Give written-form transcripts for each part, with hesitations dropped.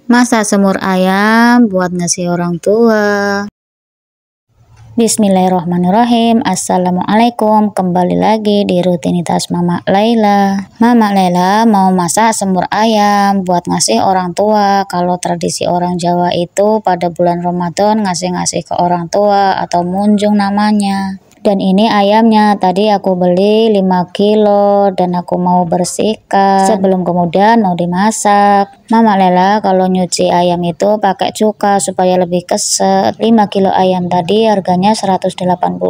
Masak semur ayam buat ngasih orang tua. Bismillahirrahmanirrahim. Assalamualaikum. Kembali lagi di rutinitas Mama Laila. Mama Laila mau masak semur ayam buat ngasih orang tua. Kalau tradisi orang Jawa itu pada bulan Ramadan ngasih-ngasih ke orang tua atau munjung namanya. Dan ini ayamnya tadi aku beli 5 kilo dan aku mau bersihkan sebelum kemudian mau dimasak. Mama Lela kalau nyuci ayam itu pakai cuka supaya lebih keset. 5 kilo ayam tadi harganya 185.000,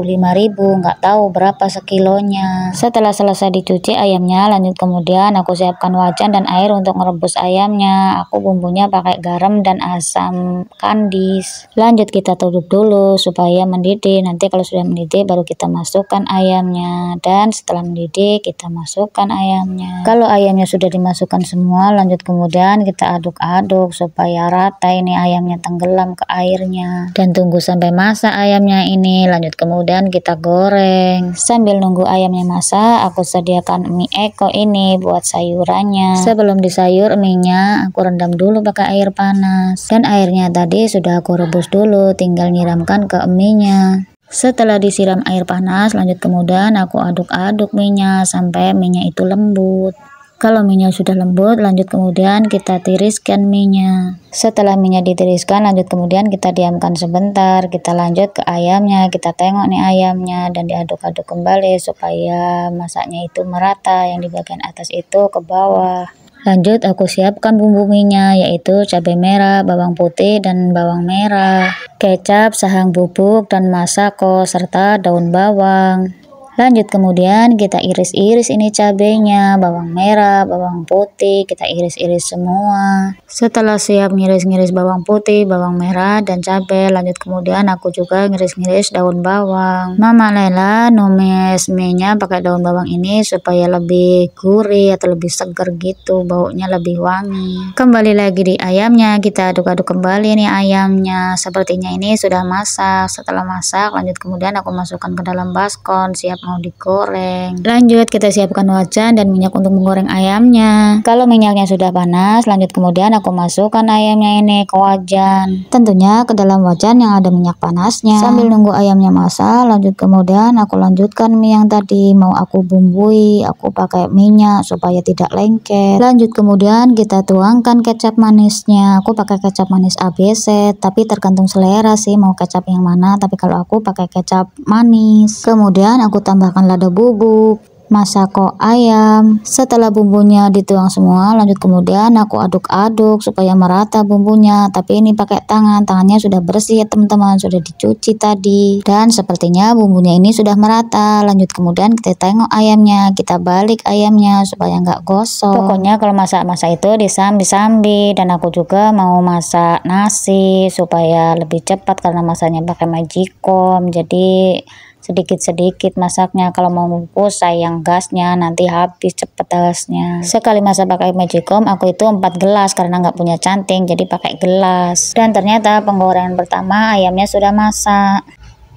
nggak tahu berapa sekilonya. Setelah selesai dicuci ayamnya, lanjut kemudian aku siapkan wajan dan air untuk merebus ayamnya. Aku bumbunya pakai garam dan asam kandis. Lanjut kita tutup dulu supaya mendidih. Nanti kalau sudah mendidih baru kita masukkan ayamnya, dan setelah mendidih kita masukkan ayamnya. Kalau ayamnya sudah dimasukkan semua, lanjut kemudian kita aduk-aduk supaya rata ini ayamnya tenggelam ke airnya, dan tunggu sampai masak ayamnya ini. Lanjut kemudian kita goreng. Sambil nunggu ayamnya masak, aku sediakan mie eko ini buat sayurannya. Sebelum disayur mie-nya aku rendam dulu pakai air panas, dan airnya tadi sudah aku rebus dulu, tinggal nyiramkan ke mie-nya. Setelah disiram air panas, lanjut kemudian aku aduk-aduk mie-nya sampai mie-nya itu lembut. Kalau mie-nya sudah lembut, lanjut kemudian kita tiriskan mie-nya. Setelah mie-nya ditiriskan, lanjut kemudian kita diamkan sebentar. Kita lanjut ke ayamnya, kita tengok nih ayamnya dan diaduk-aduk kembali supaya masaknya itu merata, yang di bagian atas itu ke bawah. Lanjut aku siapkan bumbu mie-nya, yaitu cabai merah, bawang putih dan bawang merah, kecap, sahang bubuk dan masako serta daun bawang. Lanjut kemudian kita iris-iris ini cabenya, bawang merah, bawang putih, kita iris-iris semua. Setelah siap ngiris-ngiris bawang putih, bawang merah dan cabai, lanjut kemudian aku juga ngiris-ngiris daun bawang. Mama Lela numis mie-nya pakai daun bawang ini supaya lebih gurih atau lebih seger gitu, baunya lebih wangi. Kembali lagi di ayamnya, kita aduk-aduk kembali nih ayamnya. Sepertinya ini sudah masak. Setelah masak, lanjut kemudian aku masukkan ke dalam baskom, siap mau digoreng. Lanjut kita siapkan wajan dan minyak untuk menggoreng ayamnya. Kalau minyaknya sudah panas, lanjut kemudian aku masukkan ayamnya ini ke wajan. Tentunya ke dalam wajan yang ada minyak panasnya. Sambil nunggu ayamnya masak, lanjut kemudian aku lanjutkan mie yang tadi mau aku bumbui. Aku pakai minyak supaya tidak lengket. Lanjut kemudian kita tuangkan kecap manisnya. Aku pakai kecap manis ABC, tapi tergantung selera sih mau kecap yang mana. Tapi kalau aku pakai kecap manis. Kemudian aku tambahkan lada bubuk, masako ayam. Setelah bumbunya dituang semua, lanjut kemudian aku aduk-aduk supaya merata bumbunya. Tapi ini pakai tangannya sudah bersih ya teman-teman, sudah dicuci tadi. Dan sepertinya bumbunya ini sudah merata. Lanjut kemudian kita tengok ayamnya, kita balik ayamnya supaya nggak gosong. Pokoknya kalau masak-masak itu disambi-sambi. Dan aku juga mau masak nasi supaya lebih cepat karena masaknya pakai magicom. Jadi sedikit-sedikit masaknya, kalau mau ngumpus sayang gasnya, nanti habis cepet gasnya. Sekali masak pakai magicom aku itu 4 gelas karena nggak punya canting, jadi pakai gelas. Dan ternyata penggorengan pertama ayamnya sudah masak,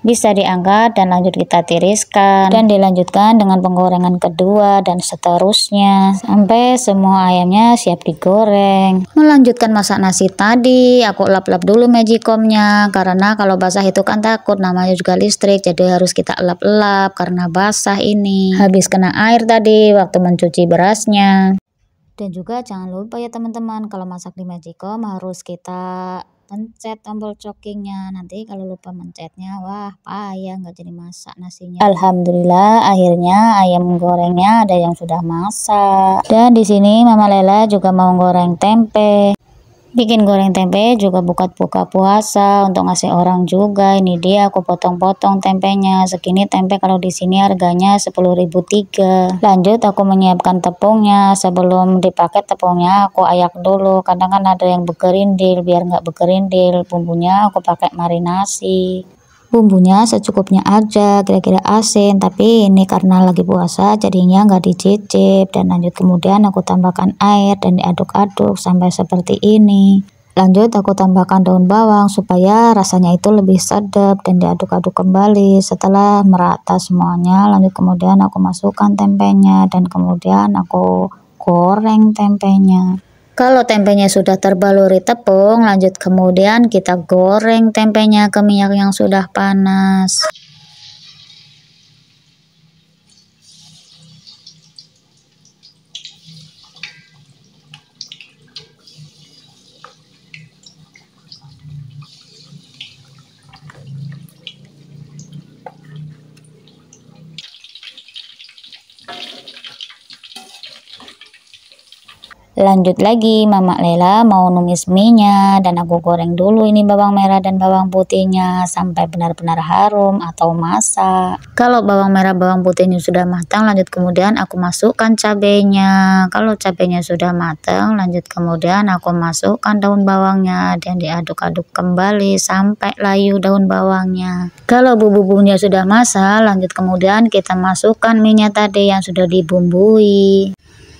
bisa diangkat dan lanjut kita tiriskan dan dilanjutkan dengan penggorengan kedua dan seterusnya sampai semua ayamnya siap digoreng. Melanjutkan masak nasi tadi, aku lap-lap dulu magicomnya karena kalau basah itu kan takut, namanya juga listrik, jadi harus kita lap-lap karena basah ini. Habis kena air tadi waktu mencuci berasnya. Dan juga jangan lupa ya teman-teman, kalau masak di magicom harus kita pencet tombol cokingnya. Nanti kalau lupa mencetnya, wah payah nggak jadi masak nasinya. Alhamdulillah akhirnya ayam gorengnya ada yang sudah masak. Dan di sini Mama Lela juga mau goreng tempe. Bikin goreng tempe juga buka puasa untuk ngasih orang juga. Ini dia aku potong-potong tempenya. Segini tempe kalau di sini harganya 10.003. Lanjut aku menyiapkan tepungnya. Sebelum dipakai tepungnya aku ayak dulu. Kadang kan ada yang bekerindil, biar nggak bekerindil. Bumbunya aku pakai marinasi. Bumbunya secukupnya aja, kira-kira asin, tapi ini karena lagi puasa jadinya nggak dicicip. Dan lanjut kemudian aku tambahkan air dan diaduk-aduk sampai seperti ini. Lanjut aku tambahkan daun bawang supaya rasanya itu lebih sedap dan diaduk-aduk kembali. Setelah merata semuanya, lanjut kemudian aku masukkan tempenya dan kemudian aku goreng tempenya. Kalau tempenya sudah terbaluri tepung, lanjut kemudian kita goreng tempenya ke minyak yang sudah panas. Lanjut lagi, Mama Lela mau numis mie-nya, dan aku goreng dulu ini bawang merah dan bawang putihnya sampai benar-benar harum atau masak. Kalau bawang merah bawang putihnya sudah matang, lanjut kemudian aku masukkan cabenya. Kalau cabenya sudah matang, lanjut kemudian aku masukkan daun bawangnya dan diaduk-aduk kembali sampai layu daun bawangnya. Kalau bumbu-bumbunya sudah masak, lanjut kemudian kita masukkan mie-nya tadi yang sudah dibumbui.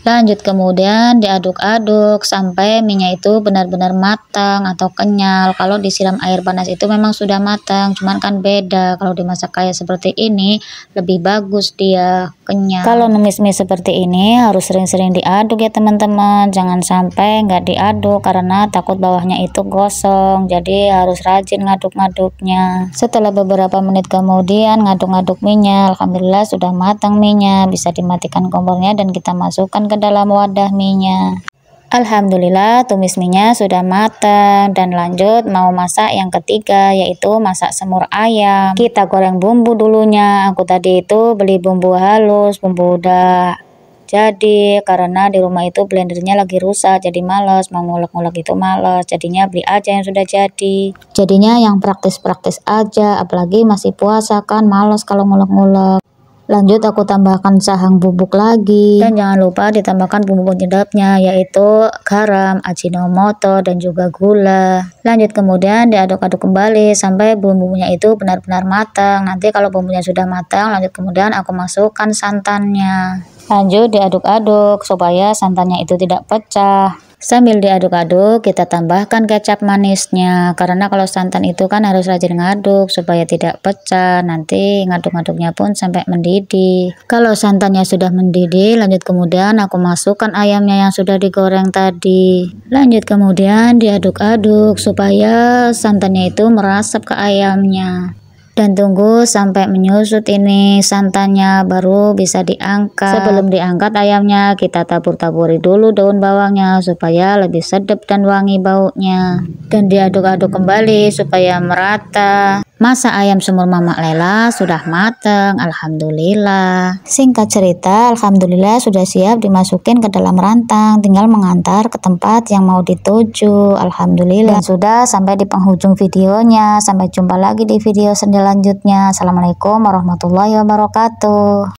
Lanjut kemudian diaduk-aduk sampai minyak itu benar-benar matang atau kenyal. Kalau disiram air panas itu memang sudah matang, cuman kan beda kalau dimasak kayak seperti ini lebih bagus dia kenyal. Kalau numis mie seperti ini harus sering-sering diaduk ya teman-teman, jangan sampai nggak diaduk karena takut bawahnya itu gosong, jadi harus rajin ngaduk-ngaduknya. Setelah beberapa menit kemudian ngaduk-ngaduk minyak, alhamdulillah sudah matang minyak, bisa dimatikan kompornya dan kita masukkan ke dalam wadah mie-nya. Alhamdulillah tumis mie-nya sudah matang, dan lanjut mau masak yang ketiga, yaitu masak semur ayam. Kita goreng bumbu dulunya. Aku tadi itu beli bumbu halus, bumbu udah jadi karena di rumah itu blendernya lagi rusak, jadi males mau ngulek-ngulek itu males, jadinya beli aja yang sudah jadi. Jadinya yang praktis-praktis aja, apalagi masih puasa kan males kalau ngulek-ngulek. Lanjut aku tambahkan sahang bubuk lagi, dan jangan lupa ditambahkan bumbu penyedapnya yaitu garam, ajinomoto, dan juga gula. Lanjut kemudian diaduk-aduk kembali sampai bumbunya itu benar-benar matang. Nanti kalau bumbunya sudah matang, lanjut kemudian aku masukkan santannya. Lanjut diaduk-aduk supaya santannya itu tidak pecah. Sambil diaduk-aduk kita tambahkan kecap manisnya, karena kalau santan itu kan harus rajin ngaduk supaya tidak pecah, nanti ngaduk-ngaduknya pun sampai mendidih. Kalau santannya sudah mendidih, lanjut kemudian aku masukkan ayamnya yang sudah digoreng tadi. Lanjut kemudian diaduk-aduk supaya santannya itu merasap ke ayamnya. Dan tunggu sampai menyusut ini santannya, baru bisa diangkat. Sebelum diangkat ayamnya kita tabur-taburi dulu daun bawangnya supaya lebih sedap dan wangi baunya. Dan diaduk-aduk kembali supaya merata. Masak ayam semur Mama Lela sudah matang, alhamdulillah. Singkat cerita, alhamdulillah sudah siap dimasukin ke dalam rantang, tinggal mengantar ke tempat yang mau dituju. Alhamdulillah. Dan sudah sampai di penghujung videonya. Sampai jumpa lagi di video selanjutnya. Assalamualaikum warahmatullahi wabarakatuh.